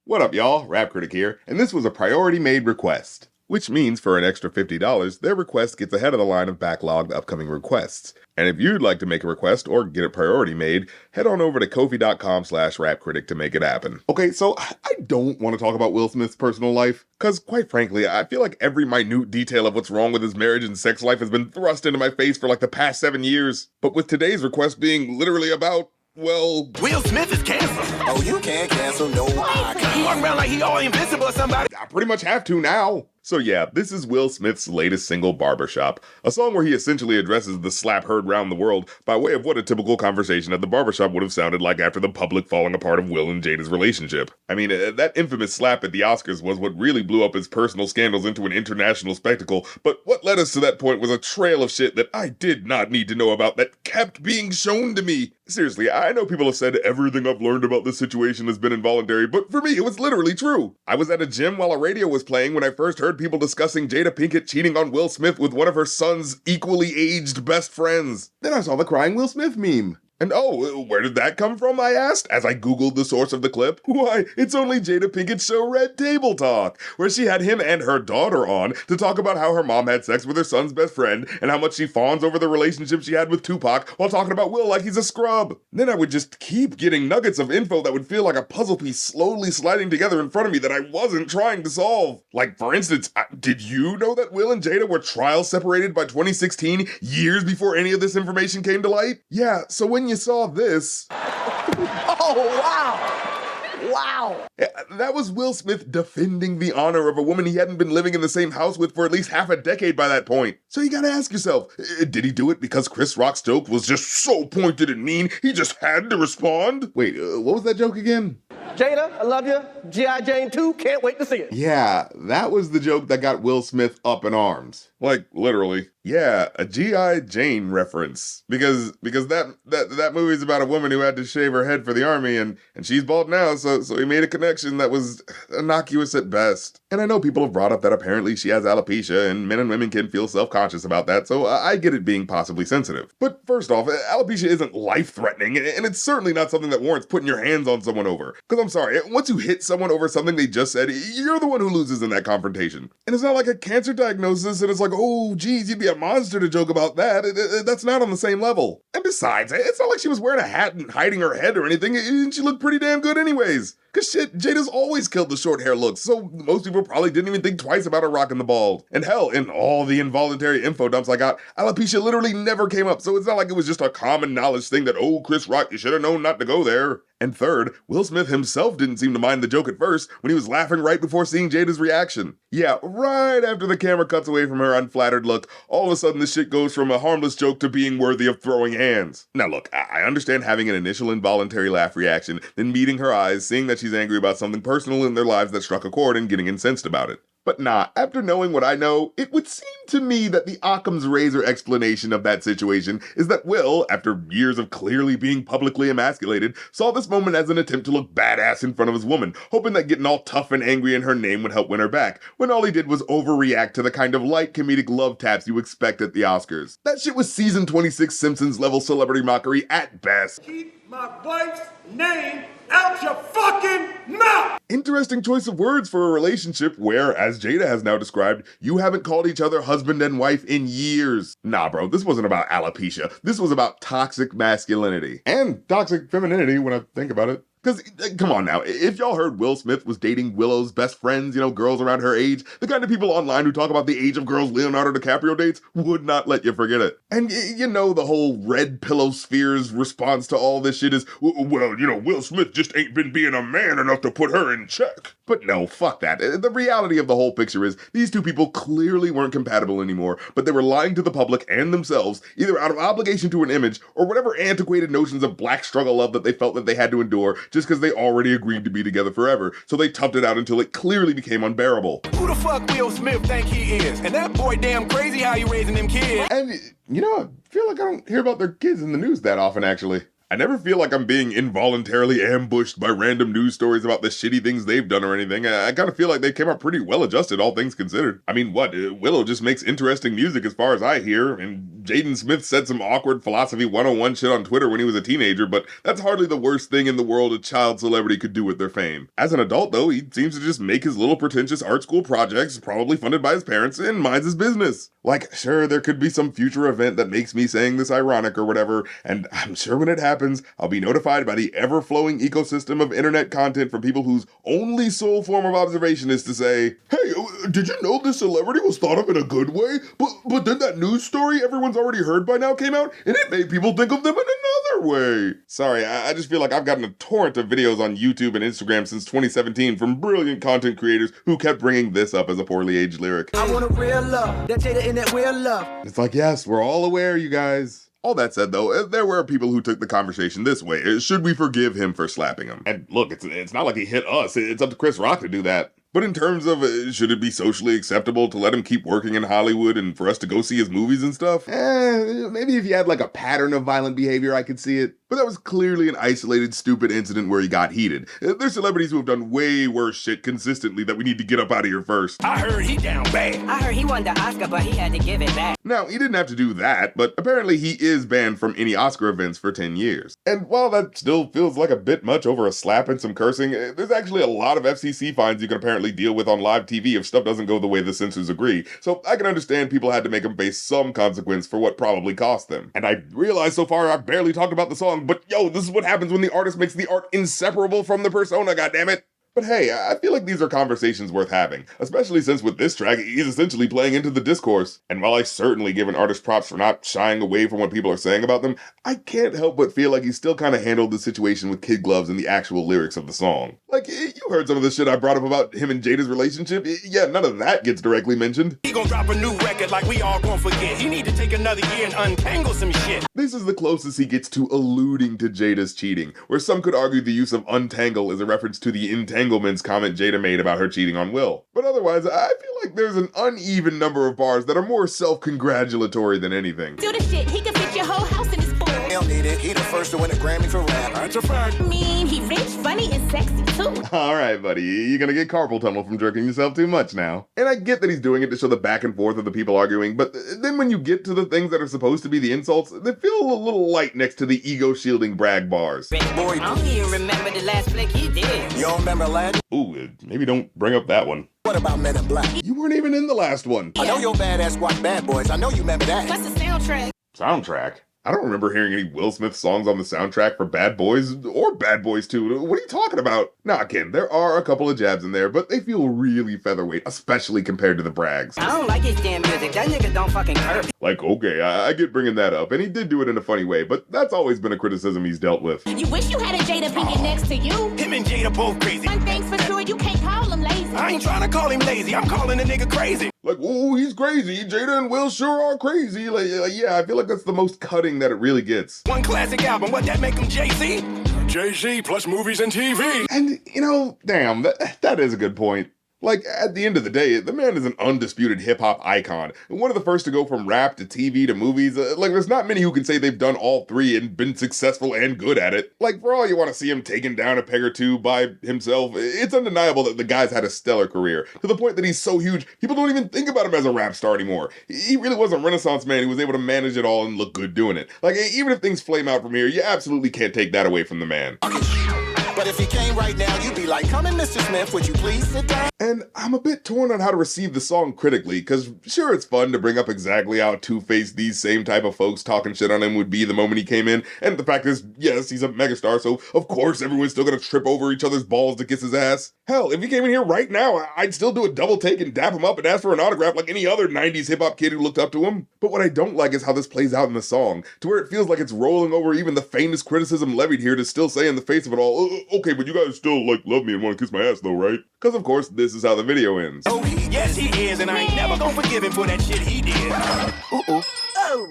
What up, y'all? Rap Critic here, and this was a priority made request. Which means for an extra $50, their request gets ahead of the line of backlogged upcoming requests. And if you'd like to make a request or get it priority made, head on over to ko-fi.com/rapcritic to make it happen. Okay, so I don't want to talk about Will Smith's personal life, because quite frankly, I feel like every minute detail of what's wrong with his marriage and sex life has been thrust into my face for like the past 7 years. But with today's request being literally about, well... Will Smith is canceled. Oh, you can't cancel no icon. Walking around like he all invisible or somebody. I pretty much have to now. So yeah, this is Will Smith's latest single, Barbershop, a song where he essentially addresses the slap heard round the world by way of what a typical conversation at the barbershop would have sounded like after the public falling apart of Will and Jada's relationship. I mean, that infamous slap at the Oscars was what really blew up his personal scandals into an international spectacle, but what led us to that point was a trail of shit that I did not need to know about that kept being shown to me. Seriously, I know people have said everything I've learned about this situation has been involuntary, but for me, it was literally true. I was at a gym while a radio was playing when I first heard people discussing Jada Pinkett cheating on Will Smith with one of her son's equally aged best friends. Then I saw the crying Will Smith meme. And oh, where did that come from, I asked, as I googled the source of the clip? Why, it's only Jada Pinkett's show Red Table Talk, where she had him and her daughter on to talk about how her mom had sex with her son's best friend and how much she fawns over the relationship she had with Tupac while talking about Will like he's a scrub. Then I would just keep getting nuggets of info that would feel like a puzzle piece slowly sliding together in front of me that I wasn't trying to solve. Like, for instance, did you know that Will and Jada were trial separated by 2016, years before any of this information came to light? Yeah, so when you saw this... Oh, wow! Wow! That was Will Smith defending the honor of a woman he hadn't been living in the same house with for at least half a decade by that point. So you gotta ask yourself, did he do it because Chris Rock's joke was just so pointed and mean, he just had to respond? Wait, what was that joke again? Jada, I love you. G.I. Jane 2, can't wait to see it. Yeah, that was the joke that got Will Smith up in arms. Like, literally. Yeah, a G.I. Jane reference. Because that movie's about a woman who had to shave her head for the army, and she's bald now, so he made a connection that was innocuous at best. And I know people have brought up that apparently she has alopecia, and men and women can feel self-conscious about that, so I get it being possibly sensitive. But first off, alopecia isn't life-threatening, and it's certainly not something that warrants putting your hands on someone over. Because I'm sorry, once you hit someone over something they just said, you're the one who loses in that confrontation. And it's not like a cancer diagnosis, and it's like, oh, geez, you'd be a monster to joke about that. That's not on the same level. And besides, it's not like she was wearing a hat and hiding her head or anything, and she looked pretty damn good anyways. Cause shit, Jada's always killed the short hair look, so most people probably didn't even think twice about her rocking the bald. And hell, in all the involuntary info dumps I got, alopecia literally never came up, so it's not like it was just a common knowledge thing that, oh, Chris Rock, you should have known not to go there. And third, Will Smith himself didn't seem to mind the joke at first when he was laughing right before seeing Jada's reaction. Yeah, right after the camera cuts away from her unflattered look, all of a sudden this shit goes from a harmless joke to being worthy of throwing hands. Now look, I understand having an initial involuntary laugh reaction, then meeting her eyes, seeing that she's angry about something personal in their lives that struck a chord and getting incensed about it. But nah, after knowing what I know, it would seem to me that the Occam's razor explanation of that situation is that Will, after years of clearly being publicly emasculated, saw this moment as an attempt to look badass in front of his woman, hoping that getting all tough and angry in her name would help win her back, when all he did was overreact to the kind of light comedic love taps you expect at the Oscars. That shit was season 26 Simpsons level celebrity mockery at best. Keep my wife's name out your fucking mouth! Interesting choice of words for a relationship where, as Jada has now described, you haven't called each other husband and wife in years. Nah, bro, this wasn't about alopecia. This was about toxic masculinity. And toxic femininity when I think about it. Because, come on now, if y'all heard Will Smith was dating Willow's best friends, girls around her age, the kind of people online who talk about the age of girls Leonardo DiCaprio dates would not let you forget it. And the whole red pillow sphere's response to all this shit is, well, Will Smith just ain't been being a man enough to put her in check. But no, fuck that. The reality of the whole picture is these two people clearly weren't compatible anymore, but they were lying to the public and themselves, either out of obligation to an image or whatever antiquated notions of black struggle love that they felt that they had to endure just because they already agreed to be together forever. So they toughed it out until it clearly became unbearable. Who the fuck Will Smith think he is? And that boy damn crazy how you raising them kids. And, I feel like I don't hear about their kids in the news that often, actually. I never feel like I'm being involuntarily ambushed by random news stories about the shitty things they've done or anything. I kind of feel like they came out pretty well adjusted, all things considered. I mean, what? Willow just makes interesting music as far as I hear, and Jaden Smith said some awkward philosophy 101 shit on Twitter when he was a teenager, but that's hardly the worst thing in the world a child celebrity could do with their fame. As an adult, though, he seems to just make his little pretentious art school projects, probably funded by his parents, and minds his business. Like, sure, there could be some future event that makes me saying this ironic or whatever, and I'm sure when it happens, I'll be notified by the ever-flowing ecosystem of internet content from people whose only sole form of observation is to say, hey, did you know this celebrity was thought of in a good way? But then that news story everyone's already heard by now came out, and it made people think of them in another way. Sorry, I just feel like I've gotten a torrent of videos on YouTube and Instagram since 2017 from brilliant content creators who kept bringing this up as a poorly aged lyric. I want a real love, that Jada in that real love. It's like, yes, we're all aware, you guys. All that said, though, there were people who took the conversation this way. Should we forgive him for slapping him? And look, it's not like he hit us. It's up to Chris Rock to do that. But in terms of, should it be socially acceptable to let him keep working in Hollywood and for us to go see his movies and stuff? Maybe if you had like a pattern of violent behavior, I could see it. But that was clearly an isolated, stupid incident where he got heated. There's celebrities who have done way worse shit consistently that we need to get up out of here first. I heard he down bad. I heard he won the Oscar, but he had to give it back. Now, he didn't have to do that, but apparently he is banned from any Oscar events for 10 years. And while that still feels like a bit much over a slap and some cursing, there's actually a lot of FCC fines you can apparently deal with on live TV if stuff doesn't go the way the censors agree. So I can understand people had to make him face some consequence for what probably cost them. And I realize so far I've barely talked about the song, but yo, this is what happens when the artist makes the art inseparable from the persona, goddammit. But hey, I feel like these are conversations worth having, especially since with this track, he's essentially playing into the discourse. And while I certainly give an artist props for not shying away from what people are saying about them, I can't help but feel like he still kind of handled the situation with kid gloves in the actual lyrics of the song. Like, you heard some of the shit I brought up about him and Jada's relationship. Yeah, none of that gets directly mentioned. He gonna drop a new record like we all gonna forget. He need to take another year and untangle some shit. This is the closest he gets to alluding to Jada's cheating, where some could argue the use of untangle is a reference to the entanglements comment Jada made about her cheating on Will. But otherwise, I feel like there's an uneven number of bars that are more self-congratulatory than anything. Do the shit, he can fit your whole house in his pool. He don't need it, he the first to win a Grammy for rap. That's a fact. Mean, he rich, funny, and sexy too. Alright, buddy, you're gonna get carpal tunnel from jerking yourself too much now. And I get that he's doing it to show the back and forth of the people arguing, but then when you get to the things that are supposed to be the insults, they feel a little light next to the ego-shielding brag bars. Boy, I don't even remember the last flick he did. You don't remember last? Ooh, maybe don't bring up that one. What about Men in Black? You weren't even in the last one. I know your badass squad bad boys, I know you remember that. What's the soundtrack? Soundtrack? I don't remember hearing any Will Smith songs on the soundtrack for Bad Boys or Bad Boys 2. What are you talking about? Now, again, there are a couple of jabs in there, but they feel really featherweight, especially compared to the brags. I don't like his damn music. That nigga don't fucking curse. Like, okay, I get bringing that up, and he did do it in a funny way, but that's always been a criticism he's dealt with. You wish you had a Jada Pinkett next to you. Him and Jada both crazy. One thing's for sure, you can't call him lazy. I ain't trying to call him lazy. I'm calling the nigga crazy. Like, ooh, he's crazy. Jada and Will sure are crazy. Like, yeah, I feel like that's the most cutting that it really gets. One classic album, what that make him Jay-Z? Jay-Z plus movies and TV. And, you know, damn, that is a good point. Like, at the end of the day, the man is an undisputed hip-hop icon. One of the first to go from rap to TV to movies. Like, there's not many who can say they've done all three and been successful and good at it. Like, for all you want to see him taken down a peg or two by himself, it's undeniable that the guy's had a stellar career. To the point that he's so huge, people don't even think about him as a rap star anymore. He really was a renaissance man who was able to manage it all and look good doing it. Like, even if things flame out from here, you absolutely can't take that away from the man. But if he came right now, you'd be like, come in, Mr. Smith, would you please sit down? And I'm a bit torn on how to receive the song critically, because sure, it's fun to bring up exactly how two-faced these same type of folks talking shit on him would be the moment he came in, and the fact is, yes, he's a megastar, so of course everyone's still gonna trip over each other's balls to kiss his ass. Hell, if he came in here right now, I'd still do a double take and dap him up and ask for an autograph like any other 90s hip-hop kid who looked up to him. But what I don't like is how this plays out in the song, to where it feels like it's rolling over even the famous criticism levied here to still say in the face of it all, okay, but you guys still, like, love me and want to kiss my ass though, right? Because of course, this is how the video ends. Oh, yes he is, and I ain't never gonna forgive him for that shit he did.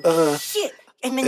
Oh, shit. Come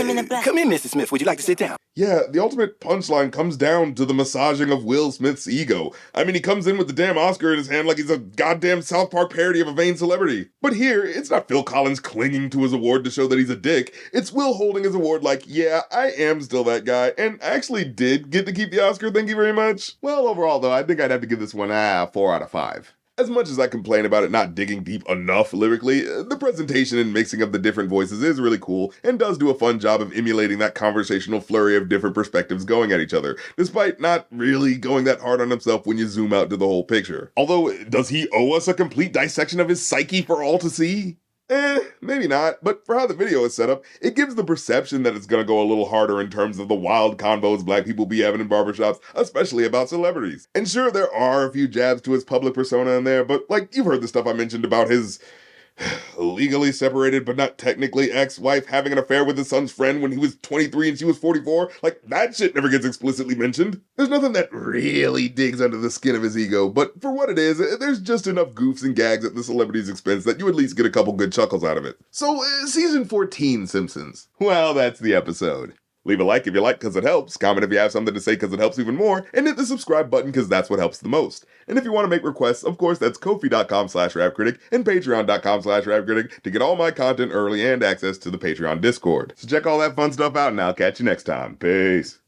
in, Mrs. Smith. Would you like to sit down? Yeah, the ultimate punchline comes down to the massaging of Will Smith's ego. I mean, he comes in with the damn Oscar in his hand like he's a goddamn South Park parody of a vain celebrity. But here, it's not Phil Collins clinging to his award to show that he's a dick. It's Will holding his award like, yeah, I am still that guy, and I actually did get to keep the Oscar, thank you very much. Well, overall though, I think I'd have to give this one 4 out of 5. As much as I complain about it not digging deep enough lyrically, the presentation and mixing of the different voices is really cool and does do a fun job of emulating that conversational flurry of different perspectives going at each other, despite not really going that hard on himself when you zoom out to the whole picture. Although, does he owe us a complete dissection of his psyche for all to see? Maybe not, but for how the video is set up, it gives the perception that it's gonna go a little harder in terms of the wild convos black people be having in barbershops, especially about celebrities. And sure, there are a few jabs to his public persona in there, but like, you've heard the stuff I mentioned about his legally separated but not technically ex-wife having an affair with his son's friend when he was 23 and she was 44. Like, that shit never gets explicitly mentioned. There's nothing that really digs under the skin of his ego, but for what it is, there's just enough goofs and gags at the celebrity's expense that you at least get a couple good chuckles out of it. So, season 14 Simpsons. Well, that's the episode. Leave a like if you like because it helps, comment if you have something to say because it helps even more, and hit the subscribe button because that's what helps the most. And if you want to make requests, of course, that's Ko-fi.com/rapcritic and Patreon.com/rapcritic to get all my content early and access to the Patreon Discord. So check all that fun stuff out and I'll catch you next time. Peace.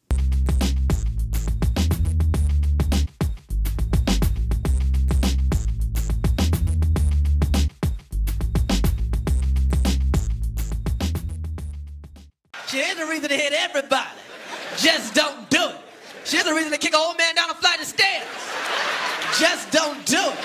She's the reason to hit everybody. Just don't do it. She's the reason to kick an old man down a flight of stairs. Just don't do it.